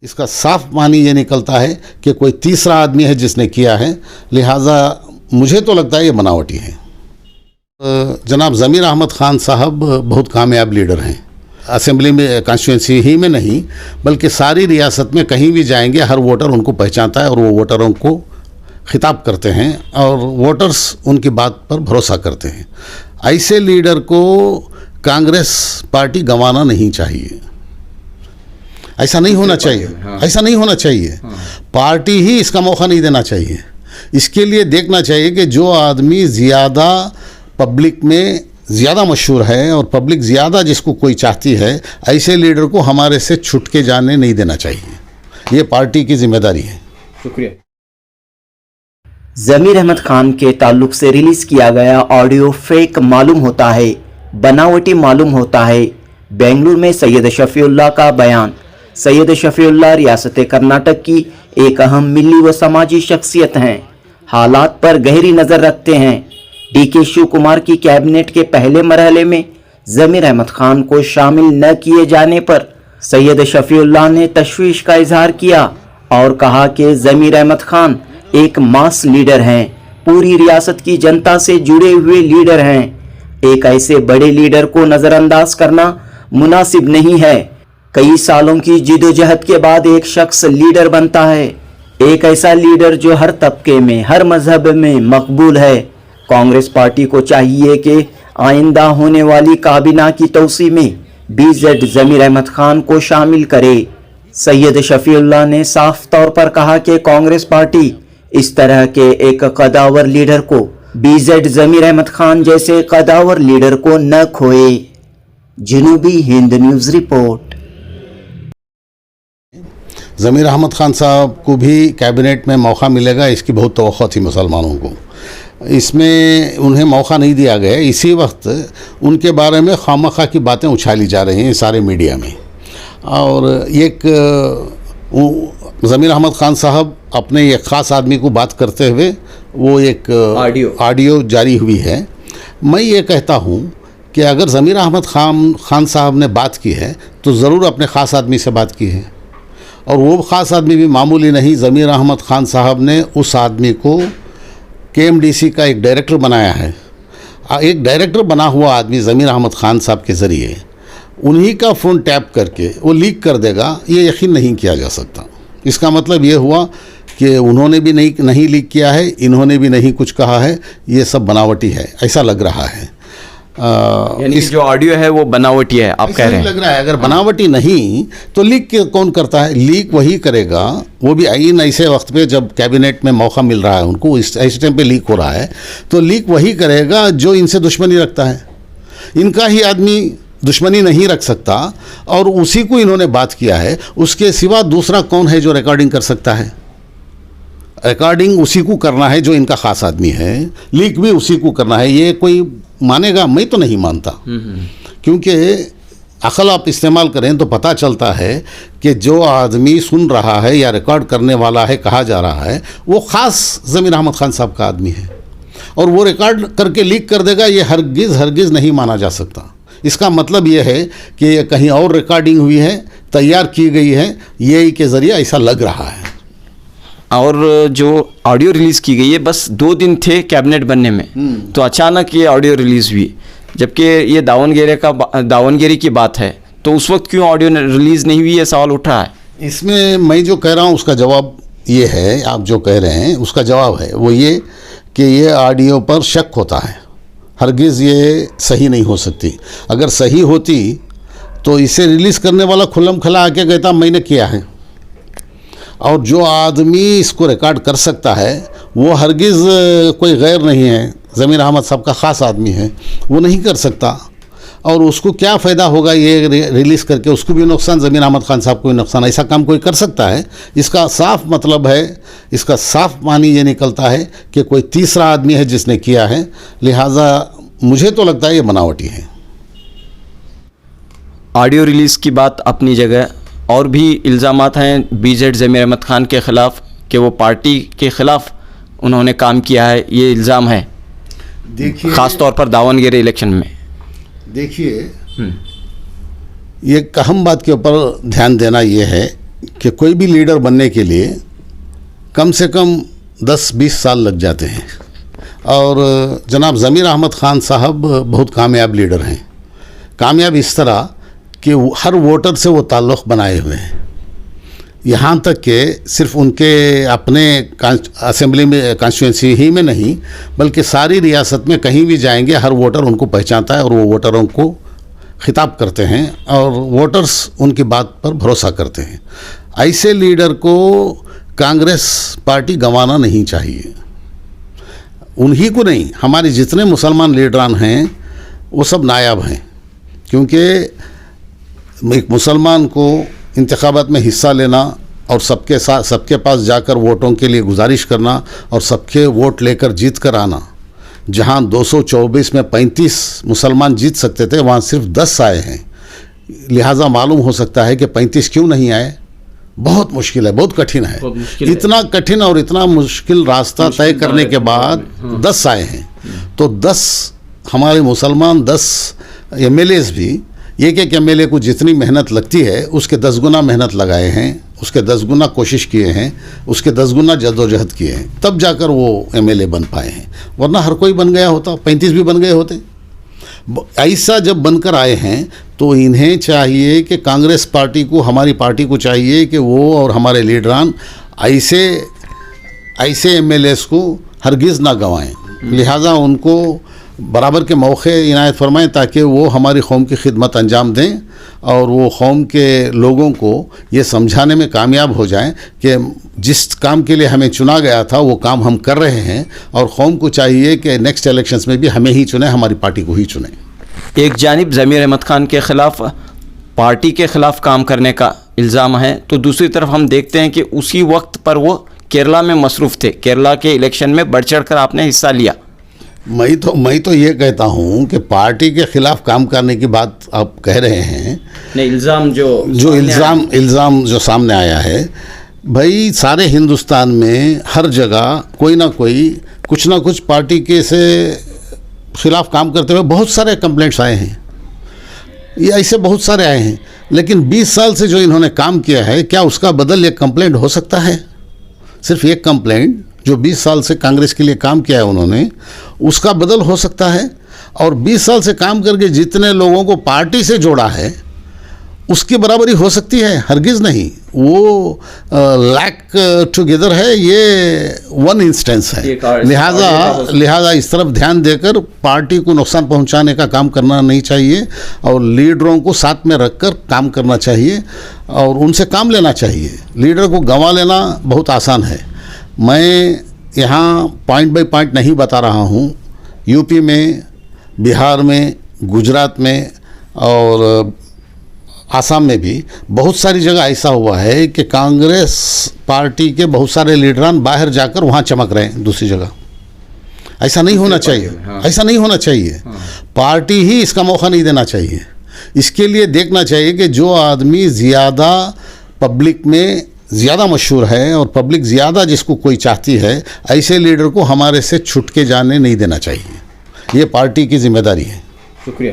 इसका साफ मानी ये निकलता है कि कोई तीसरा आदमी है जिसने किया है, लिहाजा मुझे तो लगता है ये बनावटी है। जनाब ज़मीर अहमद ख़ान साहब बहुत कामयाब लीडर हैं। असेंबली में, कॉन्स्टिट्यूंसी ही में नहीं बल्कि सारी रियासत में कहीं भी जाएंगे हर वोटर उनको पहचानता है और वो वोटरों को खिताब करते हैं और वोटर्स उनकी बात पर भरोसा करते हैं। ऐसे लीडर को कांग्रेस पार्टी गंवाना नहीं चाहिए। ऐसा नहीं होना चाहिए, ऐसा नहीं होना चाहिए। पार्टी ही इसका मौका नहीं देना चाहिए। इसके लिए देखना चाहिए कि जो आदमी ज़्यादा पब्लिक में ज़्यादा मशहूर है और पब्लिक ज़्यादा जिसको कोई चाहती है, ऐसे लीडर को हमारे से छुट के जाने नहीं देना चाहिए। ये पार्टी की जिम्मेदारी है। शुक्रिया। ज़मीर अहमद खान के ताल्लुक से रिलीज किया गया ऑडियो फेक मालूम होता है, बनावटी मालूम होता है। बेंगलुरु में सैयद शफीउल्लाह का बयान। सैयद शफीउल्लाह रियासत कर्नाटक की एक अहम मिली व समाजी शख्सियत हैं। हालात पर गहरी नज़र रखते हैं। डीके शिव कुमार की कैबिनेट के पहले मरहले में ज़मीर अहमद खान को शामिल न किए जाने पर सैयद शफीउल्लाह ने तशवीश का इजहार किया और कहा कि ज़मीर अहमद खान एक मास लीडर हैं, पूरी रियासत की जनता से जुड़े हुए लीडर हैं। एक ऐसे बड़े लीडर को नज़रअंदाज करना मुनासिब नहीं है। कई सालों की जिदोजहद के बाद एक शख्स लीडर बनता है, एक ऐसा लीडर जो हर तबके में, हर मजहब में मकबूल है। कांग्रेस पार्टी को चाहिए कि आइंदा होने वाली काबीना की तौसी में बीजेड ज़मीर अहमद खान को शामिल करे। सैयद शफीउल्लाह ने साफ तौर पर कहा कि कांग्रेस पार्टी इस तरह के एक कदावर लीडर को, बीजेड ज़मीर अहमद खान जैसे कदावर लीडर को न खोए। जनूबी हिंद न्यूज़ रिपोर्ट। ज़मीर अहमद ख़ान साहब को भी कैबिनेट में मौका मिलेगा, इसकी बहुत तवक्को थी मुसलमानों को। इसमें उन्हें मौका नहीं दिया गया। इसी वक्त उनके बारे में खामखा की बातें उछाली जा रही हैं सारे मीडिया में। और एक ज़मीर अहमद ख़ान साहब अपने एक ख़ास आदमी को बात करते हुए वो एक ऑडियो जारी हुई है। मैं ये कहता हूँ कि अगर ज़मीर अहमद ख़ान साहब ने बात की है तो ज़रूर अपने ख़ास आदमी से बात की है, और वो ख़ास आदमी भी मामूली नहीं। ज़मीर अहमद ख़ान साहब ने उस आदमी को KMDC का एक डायरेक्टर बनाया है। एक डायरेक्टर बना हुआ आदमी ज़मीर अहमद ख़ान साहब के ज़रिए उन्हीं का फ़ोन टैप करके वो लीक कर देगा, ये यकीन नहीं किया जा सकता। इसका मतलब ये हुआ कि उन्होंने भी नहीं लीक किया है, इन्होंने भी नहीं कुछ कहा है, ये सब बनावटी है, ऐसा लग रहा है। यानी जो ऑडियो है वो बनावटी है, आप कह रहे हैं? लग रहा है। अगर बनावटी नहीं तो लीक कौन करता है? लीक वही करेगा, वो भी आईन ऐसे वक्त पे जब कैबिनेट में मौका मिल रहा है उनको, इस ऐसे टाइम पे लीक हो रहा है, तो लीक वही करेगा जो इनसे दुश्मनी रखता है। इनका ही आदमी दुश्मनी नहीं रख सकता और उसी को इन्होंने बात किया है। उसके सिवा दूसरा कौन है जो रिकॉर्डिंग कर सकता है? रिकॉर्डिंग उसी को करना है जो इनका ख़ास आदमी है, लीक भी उसी को करना है। ये कोई मानेगा? मैं तो नहीं मानता, क्योंकि अकल आप इस्तेमाल करें तो पता चलता है कि जो आदमी सुन रहा है या रिकॉर्ड करने वाला है, कहा जा रहा है, वो ख़ास ज़मीर अहमद ख़ान साहब का आदमी है और वो रिकॉर्ड करके लीक कर देगा, ये हरगिज़ नहीं माना जा सकता। इसका मतलब ये है कि ये कहीं और रिकॉर्डिंग हुई है, तैयार की गई है, ये के ज़रिए ऐसा लग रहा है। और जो ऑडियो रिलीज़ की गई है, बस 2 दिन थे कैबिनेट बनने में, तो अचानक ये ऑडियो रिलीज़ हुई, जबकि ये दावनगिरी की बात है, तो उस वक्त क्यों ऑडियो रिलीज़ नहीं हुई, ये सवाल उठ रहा है। इसमें मैं जो कह रहा हूँ उसका जवाब ये है, आप जो कह रहे हैं उसका जवाब है वो ये कि ये ऑडियो पर शक होता है। हरगिज़ ये सही नहीं हो सकती। अगर सही होती तो इसे रिलीज़ करने वाला खुल्लम खला आके कहता मैंने किया है, और जो आदमी इसको रिकॉर्ड कर सकता है वो हरगिज़ कोई गैर नहीं है, ज़मीर अहमद साहब का ख़ास आदमी है, वो नहीं कर सकता। और उसको क्या फ़ायदा होगा ये रिलीज़ करके? उसको भी नुकसान, ज़मीर अहमद ख़ान साहब को भी नुकसान। ऐसा काम कोई कर सकता है? इसका साफ मतलब है, इसका साफ मानी ये निकलता है कि कोई तीसरा आदमी है जिसने किया है, लिहाजा मुझे तो लगता है ये बनावटी है। ऑडियो रिलीज़ की बात अपनी जगह, और भी इल्ज़ामात हैं बीजेड ज़मीर अहमद खान के ख़िलाफ़ कि वो पार्टी के ख़िलाफ़ उन्होंने काम किया है, ये इल्ज़ाम है। देखिए, ख़ास तौर पर दावनगिरी इलेक्शन में। देखिए, ये अहम बात के ऊपर ध्यान देना ये है कि कोई भी लीडर बनने के लिए कम से कम 10-20 साल लग जाते हैं। और जनाब ज़मीर अहमद ख़ान साहब बहुत कामयाब लीडर हैं। कामयाब इस तरह कि हर वोटर से वो ताल्लुक़ बनाए हुए हैं, यहाँ तक कि सिर्फ उनके अपने असेंबली में कॉन्स्टिट्यूंसी ही में नहीं बल्कि सारी रियासत में कहीं भी जाएंगे हर वोटर उनको पहचानता है और वो वोटरों को खिताब करते हैं और वोटर्स उनकी बात पर भरोसा करते हैं। ऐसे लीडर को कांग्रेस पार्टी गंवाना नहीं चाहिए। उन्हीं को नहीं, हमारे जितने मुसलमान लीडरान हैं वो सब नायाब हैं, क्योंकि एक मुसलमान को इंतखाबात में हिस्सा लेना और सबके साथ सबके पास जाकर वोटों के लिए गुजारिश करना और सबके वोट लेकर जीत कर आना, जहां 224 में 35 मुसलमान जीत सकते थे वहां सिर्फ 10 आए हैं। लिहाजा मालूम हो सकता है कि 35 क्यों नहीं आए। बहुत मुश्किल है, बहुत कठिन है। इतना कठिन और इतना मुश्किल रास्ता तय करने के बाद 10 आए हैं, तो 10 हमारे मुसलमान 10 MLAs भी एक MLA को जितनी मेहनत लगती है उसके 10 गुना मेहनत लगाए हैं, उसके 10 गुना कोशिश किए हैं, उसके 10 गुना जद्दोजहद किए हैं, तब जाकर वो MLA बन पाए हैं। वरना हर कोई बन गया होता, 35 भी बन गए होते। ऐसा जब बनकर आए हैं तो इन्हें चाहिए कि कांग्रेस पार्टी को, हमारी पार्टी को चाहिए कि वो और हमारे लीडरान ऐसे MLAs को हरगिज़ ना गंवाएं। लिहाजा उनको बराबर के मौके इनायत फरमाएं ताकि वो हमारी कौम की खिदमत अंजाम दें और वो कौम के लोगों को ये समझाने में कामयाब हो जाएं कि जिस काम के लिए हमें चुना गया था वो काम हम कर रहे हैं और कौम को चाहिए कि नेक्स्ट इलेक्शंस में भी हमें ही चुने, हमारी पार्टी को ही चुने। एक जानिब ज़मीर अहमद ख़ान के ख़िलाफ़ पार्टी के ख़िलाफ़ काम करने का इल्ज़ाम है, तो दूसरी तरफ हम देखते हैं कि उसी वक्त पर वो केरला में मसरूफ़ थे। केरला के इलेक्शन में बढ़ चढ़ कर आपने हिस्सा लिया। मैं तो ये कहता हूँ कि पार्टी के खिलाफ काम करने की बात आप कह रहे हैं। नहीं, इल्ज़ाम जो सामने आया है, भाई सारे हिंदुस्तान में हर जगह कोई ना कोई कुछ ना कुछ पार्टी के से खिलाफ काम करते हुए बहुत सारे कंप्लेंट्स आए हैं। ये ऐसे बहुत सारे आए हैं, लेकिन 20 साल से जो इन्होंने काम किया है, क्या उसका बदल एक कंप्लेंट हो सकता है? सिर्फ एक कंप्लेंट जो 20 साल से कांग्रेस के लिए काम किया है उन्होंने, उसका बदल हो सकता है? और 20 साल से काम करके जितने लोगों को पार्टी से जोड़ा है उसकी बराबरी हो सकती है? हरगिज़ नहीं। वो लैक टुगेदर है, ये वन इंस्टेंस है। लिहाजा इस तरफ ध्यान देकर पार्टी को नुकसान पहुंचाने का काम करना नहीं चाहिए और लीडरों को साथ में रखकर काम करना चाहिए और उनसे काम लेना चाहिए। लीडर को गंवा लेना बहुत आसान है। मैं यहाँ पॉइंट बाय पॉइंट नहीं बता रहा हूँ। यूपी में, बिहार में, गुजरात में और आसाम में भी बहुत सारी जगह ऐसा हुआ है कि कांग्रेस पार्टी के बहुत सारे लीडरान बाहर जाकर वहाँ चमक रहे हैं दूसरी जगह। ऐसा नहीं होना चाहिए। ऐसा नहीं होना चाहिए। पार्टी ही इसका मौका नहीं देना चाहिए। इसके लिए देखना चाहिए कि जो आदमी ज़्यादा पब्लिक में ज़्यादा मशहूर है और पब्लिक ज़्यादा जिसको कोई चाहती है, ऐसे लीडर को हमारे से छुट के जाने नहीं देना चाहिए। ये पार्टी की जिम्मेदारी है। शुक्रिया।